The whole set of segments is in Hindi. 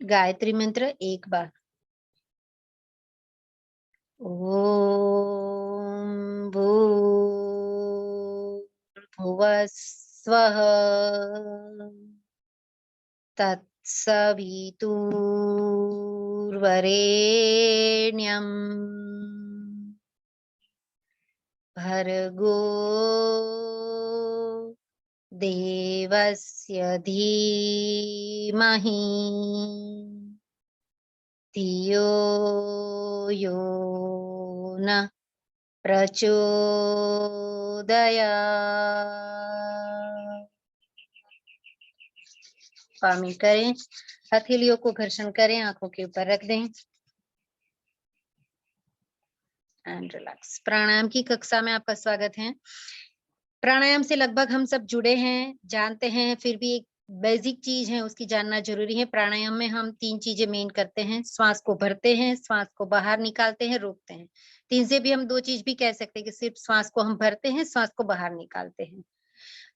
गायत्री मंत्र एक बार। ओम भूर्भुवः स्वः तत्सवितुर्वरेण्यं भर्गो देवस्य धीमहि धियो यो न प्रचोदयात्। पामी करें, हथेलियों को घर्षण करें, आंखों के ऊपर रख दें एंड रिलैक्स। प्राणायाम की कक्षा में आपका स्वागत है। प्राणायाम से लगभग हम सब जुड़े हैं, जानते हैं, फिर भी एक बेसिक चीज है उसकी जानना जरूरी है। प्राणायाम में हम 3 चीजें मेन करते हैं, श्वास को भरते हैं, श्वास को बाहर निकालते हैं, रोकते हैं। 3 से भी हम 2 चीज भी कह सकते हैं कि सिर्फ श्वास को हम भरते हैं, श्वास को बाहर निकालते हैं।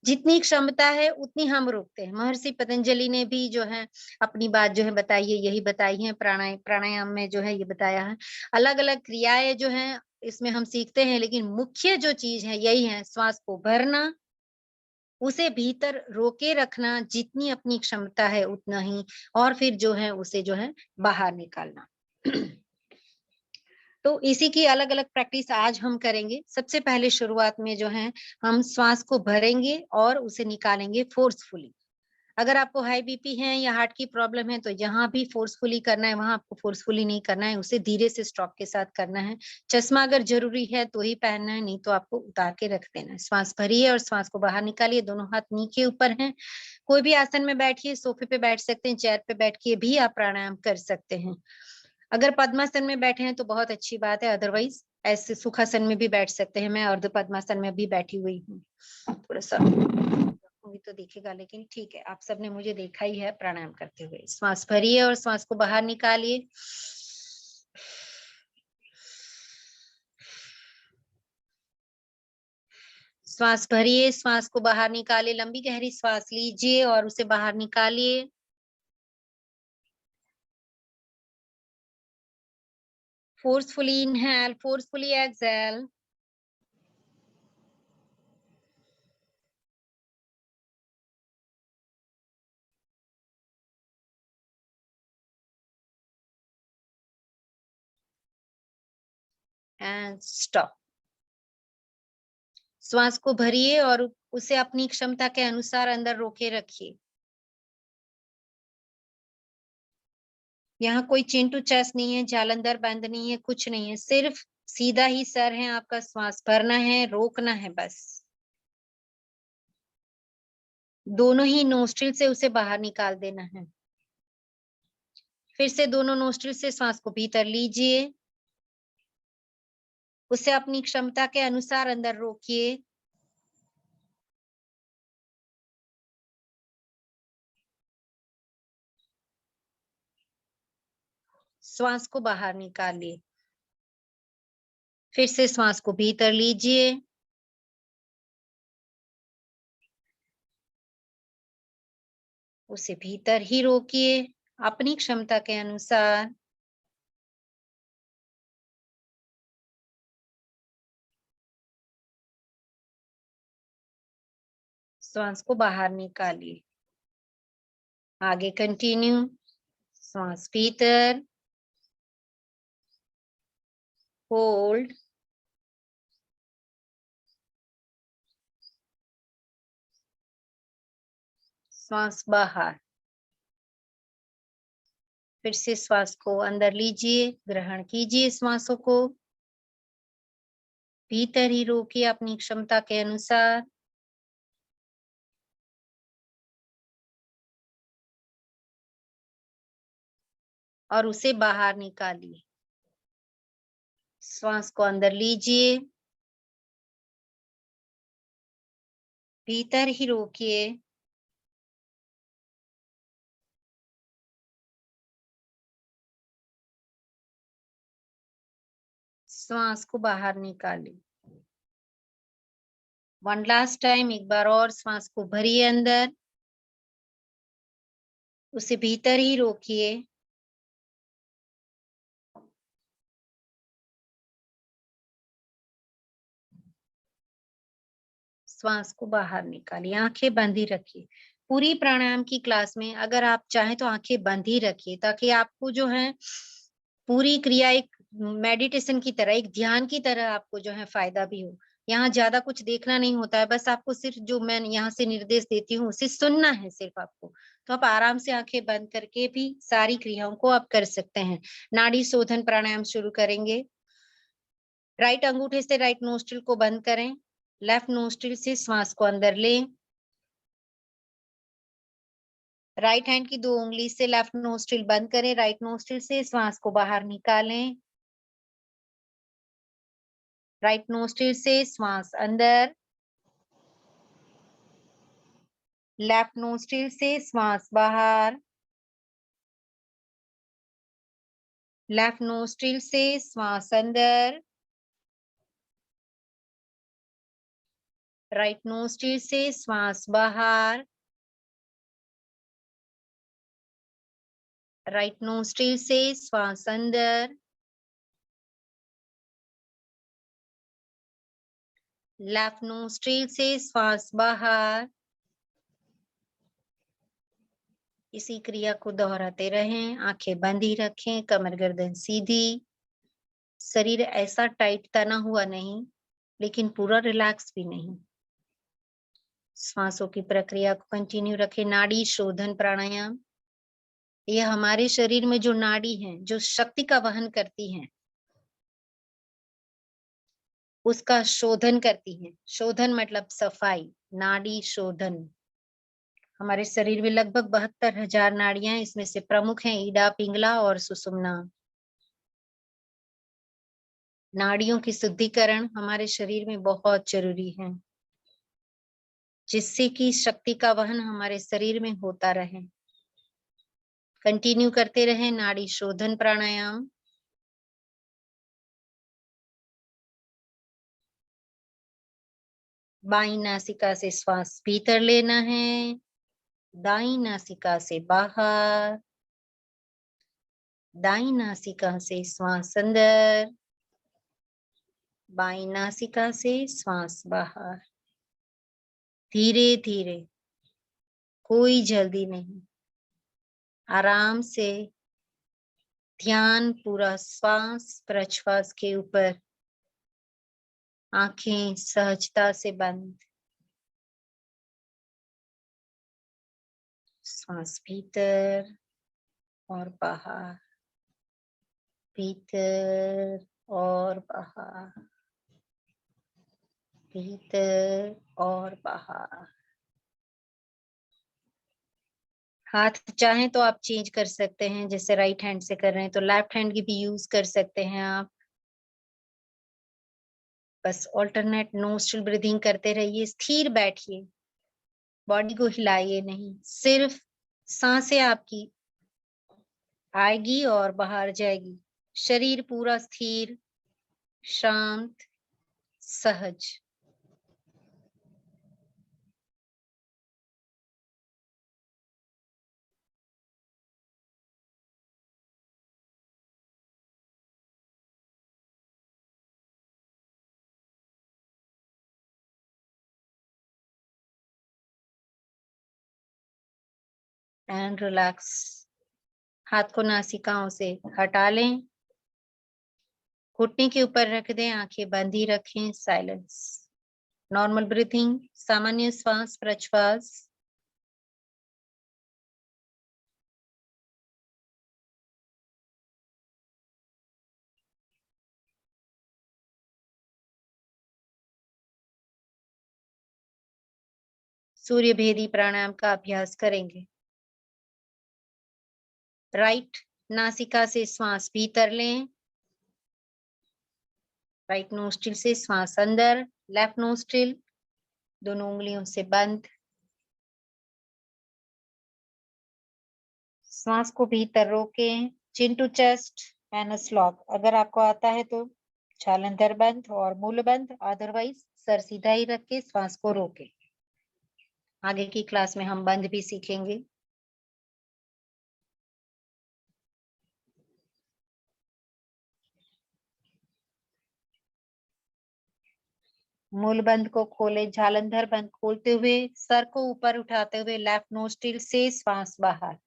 जितनी क्षमता है उतनी हम रोकते हैं। महर्षि पतंजलि ने भी जो है अपनी बात जो है बताई है, यही बताई है। प्राणायाम में जो है ये बताया है। अलग अलग क्रियाएं जो है इसमें हम सीखते हैं, लेकिन मुख्य जो चीज है यही है, श्वास को भरना, उसे भीतर रोके रखना जितनी अपनी क्षमता है उतना ही, और फिर जो है उसे जो है बाहर निकालना। तो इसी की अलग अलग प्रैक्टिस आज हम करेंगे। सबसे पहले शुरुआत में जो है हम श्वास को भरेंगे और उसे निकालेंगे फोर्सफुली। अगर आपको हाई बीपी है या हार्ट की प्रॉब्लम है तो यहाँ भी फोर्सफुली करना है, वहां आपको फोर्सफुली नहीं करना है, उसे धीरे से स्टॉक के साथ करना है। चश्मा अगर जरूरी है तो ही पहनना है, नहीं तो आपको उतार के रख देना है। श्वास भरिए और श्वास को बाहर निकालिए, दोनों हाथ नीचे ऊपर हैं। कोई भी आसन में बैठिए, सोफे पे बैठ सकते हैं, चेयर पे बैठ के भी आप प्राणायाम कर सकते हैं। अगर पद्मासन में बैठे हैं तो बहुत अच्छी बात है, अदरवाइज ऐसे सुखासन में भी बैठ सकते हैं। मैं अर्ध पद्मासन में भी बैठी हुई हूँ, थोड़ा सा होंगी तो दिखेगा, लेकिन ठीक है, आप सबने मुझे देखा ही है प्राणायाम करते हुए। श्वास भरिए और श्वास को बाहर निकालिए। श्वास भरिए, श्वास को बाहर निकालिए, लंबी गहरी श्वास लीजिए और उसे बाहर निकालिए। Forcefully inhale, forcefully exhale. And stop. श्वास को भरिए और उसे अपनी क्षमता के अनुसार अंदर रोके रखिए। यहाँ कोई चिन टू चेस्ट नहीं है, जालंधर बंद नहीं है, कुछ नहीं है, सिर्फ सीधा ही सर है आपका। श्वास भरना है, रोकना है बस। दोनों ही नोस्ट्रिल से उसे बाहर निकाल देना है। फिर से दोनों नोस्ट्रिल से श्वास को भीतर लीजिए, उसे अपनी क्षमता के अनुसार अंदर रोकिए। श्वास को बाहर निकालिए। फिर से श्वास को भीतर लीजिए, उसे भीतर ही रोकिए अपनी क्षमता के अनुसार। श्वास को बाहर निकालिए। आगे कंटिन्यू। श्वास भीतर, होल्ड, श्वास बाहर। फिर से श्वास को अंदर लीजिए, ग्रहण कीजिए श्वासों को, भीतर ही रोकिए अपनी क्षमता के अनुसार। और उसे बाहर निकालिए। श्वास को अंदर लीजिए, भीतर ही रोकिए। श्वास को बाहर निकालिए। वन लास्ट टाइम, एक बार और श्वास को भरिए अंदर, उसे भीतर ही रोकिए। श्वास को बाहर निकालिए, आंखें बंद ही रखिए। पूरी प्राणायाम की क्लास में अगर आप चाहें तो आंखें बंद ही रखिए, ताकि आपको जो है पूरी क्रिया एक मेडिटेशन की तरह, एक ध्यान की तरह आपको जो है फायदा भी हो। यहाँ ज्यादा कुछ देखना नहीं होता है, बस आपको सिर्फ जो मैं यहाँ से निर्देश देती हूँ उसे सुनना है सिर्फ आपको। तो आप आराम से आंखें बंद करके भी सारी क्रियाओं को आप कर सकते हैं। नाड़ी शोधन प्राणायाम शुरू करेंगे। राइट अंगूठे से राइट नोस्ट्रिल को बंद करें। लेफ्ट नोस्ट्रिल से श्वास को अंदर लें। राइट हैंड की 2 उंगली से लेफ्ट नोस्ट्रिल बंद करें। राइट नोस्ट्रिल से श्वास को बाहर निकालें। राइट नोस्ट्रिल से श्वास अंदर। लेफ्ट नोस्ट्रिल से श्वास बाहर। लेफ्ट नोस्ट्रिल से श्वास अंदर। राइट नोस्ट्रिल से श्वास बाहर। राइट नोस्ट्रिल से श्वास अंदर। लेफ्ट नोस्ट्रिल से श्वास बाहर। इसी क्रिया को दोहराते रहें। आंखें बंद ही रखें, कमर गर्दन सीधी, शरीर ऐसा टाइट तना हुआ नहीं, लेकिन पूरा रिलैक्स भी नहीं। श्वासों की प्रक्रिया को कंटिन्यू रखें। नाड़ी शोधन प्राणायाम, यह हमारे शरीर में जो नाड़ी है, जो शक्ति का वहन करती हैं, उसका शोधन करती हैं। शोधन मतलब सफाई। नाड़ी शोधन। हमारे शरीर में लगभग 72,000 नाड़ियां हैं, इसमें से प्रमुख हैं ईडा, पिंगला और सुषुम्ना। नाड़ियों की शुद्धिकरण हमारे शरीर में बहुत जरूरी है, जिससे कि शक्ति का वहन हमारे शरीर में होता रहे। कंटिन्यू करते रहें नाड़ी शोधन प्राणायाम। बाईं नासिका से श्वास भीतर लेना है, दाईं नासिका से बाहर। दाईं नासिका से श्वास अंदर, बाईं नासिका से श्वास बाहर। धीरे धीरे, कोई जल्दी नहीं, आराम से ध्यान पूरा श्वास प्रश्वास के ऊपर। आंखें सहजता से बंद। श्वास भीतर और बाहर, भीतर और बाहर, भीतर और बाहर। हाथ चाहें तो आप चेंज कर सकते हैं, जैसे राइट हैंड से कर रहे हैं तो लेफ्ट हैंड की भी यूज कर सकते हैं आप। बस ऑल्टरनेट नोस्ट्रल ब्रीदिंग करते रहिए। स्थिर बैठिए, बॉडी को हिलाइए नहीं, सिर्फ सांसें आपकी आएगी और बाहर जाएगी। शरीर पूरा स्थिर, शांत, सहज। And relax. हाथ को नासिकाओं से हटा लें, घुटने के ऊपर रख दें, आंखें बंद ही रखें। साइलेंस। नॉर्मल ब्रीथिंग, सामान्य श्वास प्रश्वास। सूर्य भेदी प्राणायाम का अभ्यास करेंगे। राइट नासिका से श्वास भीतर लें, राइट नोस्ट्रिल से श्वास अंदर। लेफ्ट नोस्ट्रिल दोनों उंगलियों से बंद, श्वास को भीतर रोकें, chin to chest anus lock. अगर आपको आता है तो जालंधर बंद और मूल बंद, अदरवाइज सर सीधा ही रख के श्वास को रोकें। आगे की क्लास में हम बंद भी सीखेंगे। मूल बंद को खोले, जालंधर बंद खोलते हुए सर को ऊपर उठाते हुए लेफ्ट नोस्ट्रिल से श्वास बाहर,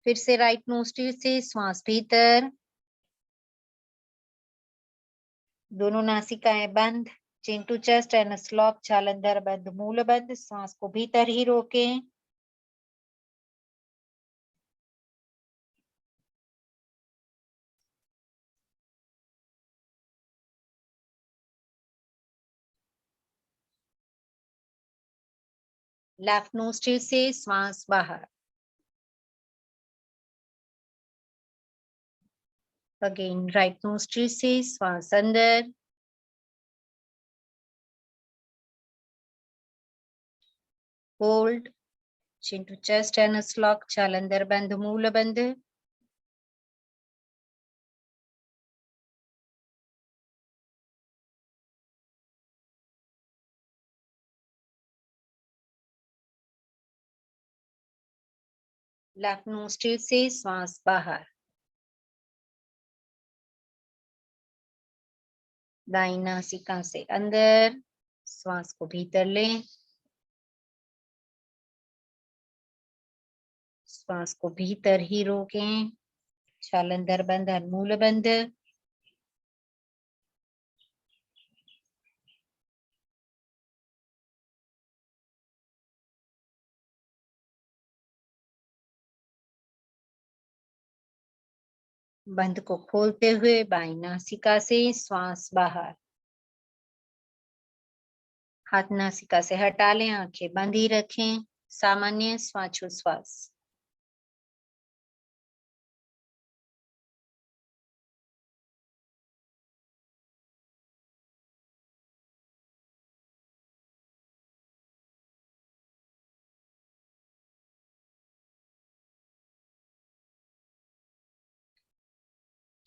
फिर से राइट नोस्ट्रिल से श्वास भीतर, दोनों नासिकाएं बंद, chin to chest anus lock, Jalandhar बंद मूल बंद, श्वास को भीतर ही रोकें। लेफ्ट नोस्ट्रिल से श्वास बाहर, अगेन राइट नोस्ट्रिल से श्वास अंदर, hold, chin to chest anus lock, Jalandhar बंद मूल बंद, लेफ्ट नोस्ट्रिल से श्वास बाहर, दाईं नासिका से अंदर, श्वास को भीतर लें, श्वास को भीतर ही रोकें, जालंधर बंद और मूल बंद, बंद को खोलते हुए बाईं नासिका से श्वास बाहर, हाथ नासिका से हटा लें, आंखें बंद ही रखें, सामान्य श्वासोच्छ्वास।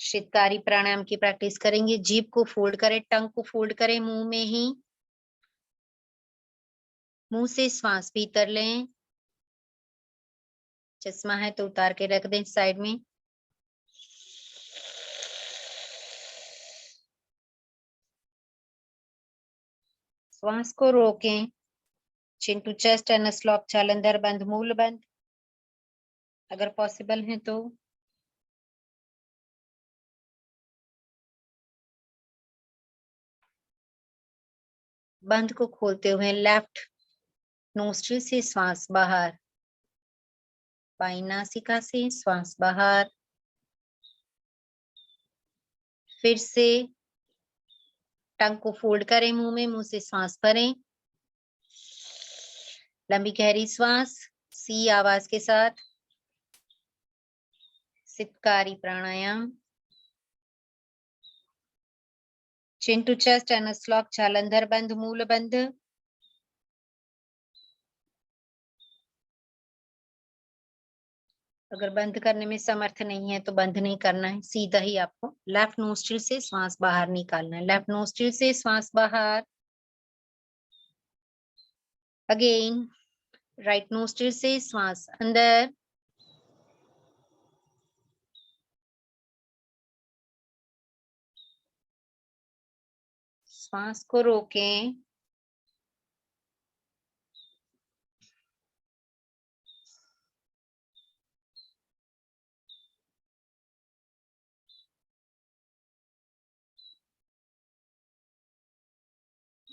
शीतकारी प्राणायाम की प्रैक्टिस करेंगे। जीभ को फोल्ड करें, टंग को फोल्ड करें, मुंह में ही, मुंह से श्वास भीतर लें। चश्मा है तो उतार के रख दें साइड में। श्वास को रोकें, chin to chest anus lock, Jalandhar बंद मूल बंद, अगर पॉसिबल है तो बंद को खोलते हुए लेफ्ट नोस्ट्रिल से श्वास बाहर, बाईं नासिका से श्वास बाहर, फिर से टंग को फोल्ड करें, मुंह में, मुंह से श्वास भरें, लंबी गहरी श्वास सी आवाज के साथ। Sheetkari pranayama, chin to chest anus lock, Jalandhar बंद मूल बंद, अगर बंद करने में समर्थ नहीं है तो बंद नहीं करना है, सीधा ही आपको लेफ्ट नोस्ट्रिल से श्वास बाहर निकालना है। लेफ्ट नोस्ट्रिल से श्वास बाहर, अगेन राइट नोस्ट्रिल से श्वास अंदर, श्वास को रोकें,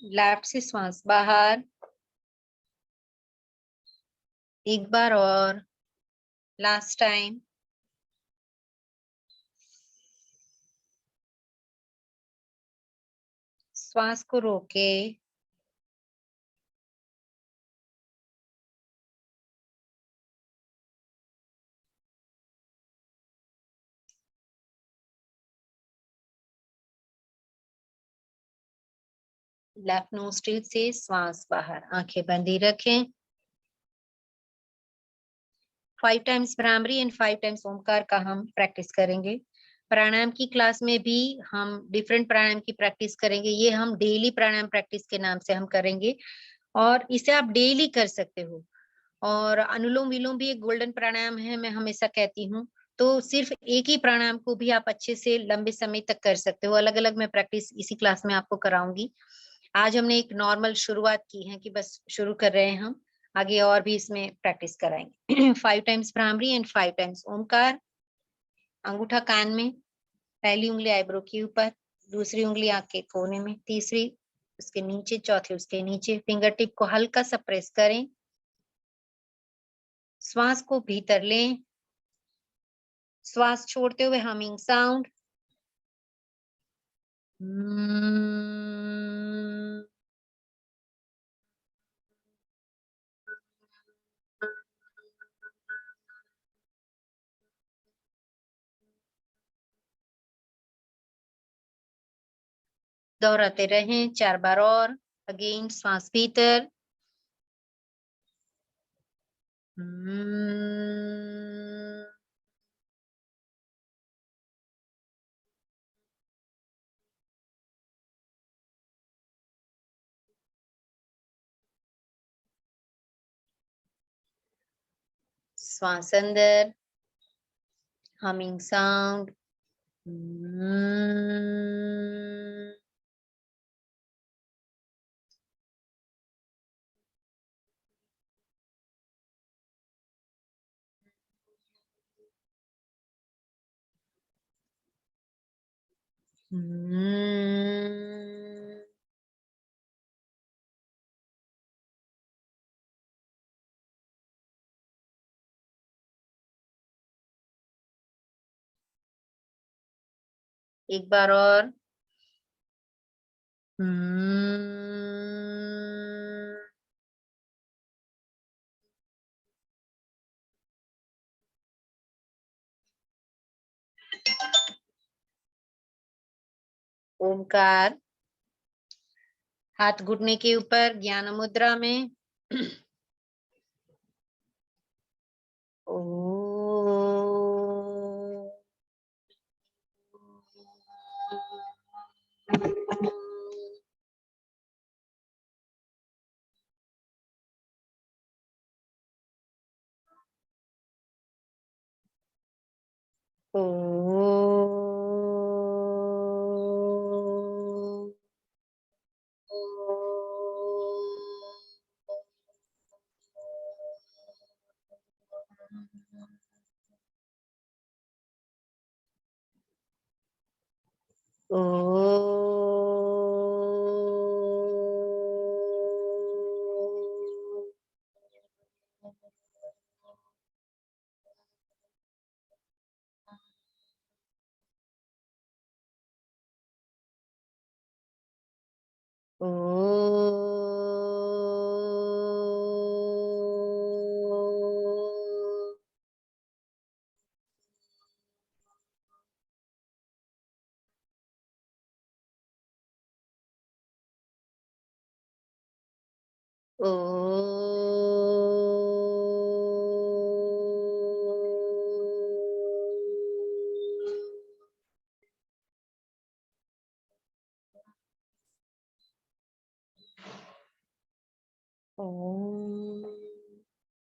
लेफ्ट से श्वास बाहर, एक बार और, लास्ट टाइम। श्वास को रोके, लेफ्ट नोस्ट्रिल से श्वास बाहर, आंखें बंदी रखें। 5 times bhramari and 5 times Omkar का हम प्रैक्टिस करेंगे। प्राणायाम की क्लास में भी हम डिफरेंट प्राणायाम की प्रैक्टिस करेंगे। ये हम डेली प्राणायाम प्रैक्टिस के नाम से हम करेंगे और इसे आप डेली कर सकते हो। और अनुलोम विलोम भी एक गोल्डन प्राणायाम है, मैं हमेशा कहती हूँ। तो सिर्फ एक ही प्राणायाम को भी आप अच्छे से लंबे समय तक कर सकते हो। अलग-अलग मैं प्रैक्टिस इसी क्लास में आपको कराऊंगी। आज हमने एक नॉर्मल शुरुआत की है कि बस शुरू कर रहे हैं हम। आगे और भी इसमें प्रैक्टिस कराएंगे। 5 times bhramari and 5 times Omkar. अंगूठा कान में, पहली उंगली आईब्रो के ऊपर, दूसरी उंगली आंख के कोने में, तीसरी उसके नीचे, चौथी उसके नीचे। फिंगर टिप को हल्का सा प्रेस करें। श्वास को भीतर लें। श्वास छोड़ते हुए हमिंग साउंड। दोहराते रहें 4 बार और। अगेन श्वास भीतर। श्वास अंदर, हमिंग साउंड। एक बार और। ओमकार। हाथ घुटने के ऊपर ज्ञान मुद्रा में। ओ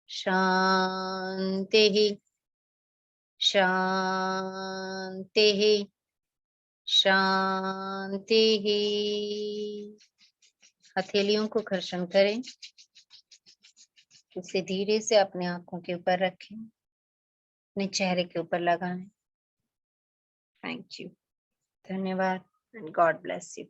शांति शांति शांति। हथेलियों को घर्षण करें, इसे धीरे से अपने आंखों के ऊपर रखें, अपने चेहरे के ऊपर लगाएं। थैंक यू, धन्यवाद एंड गॉड ब्लेस यू।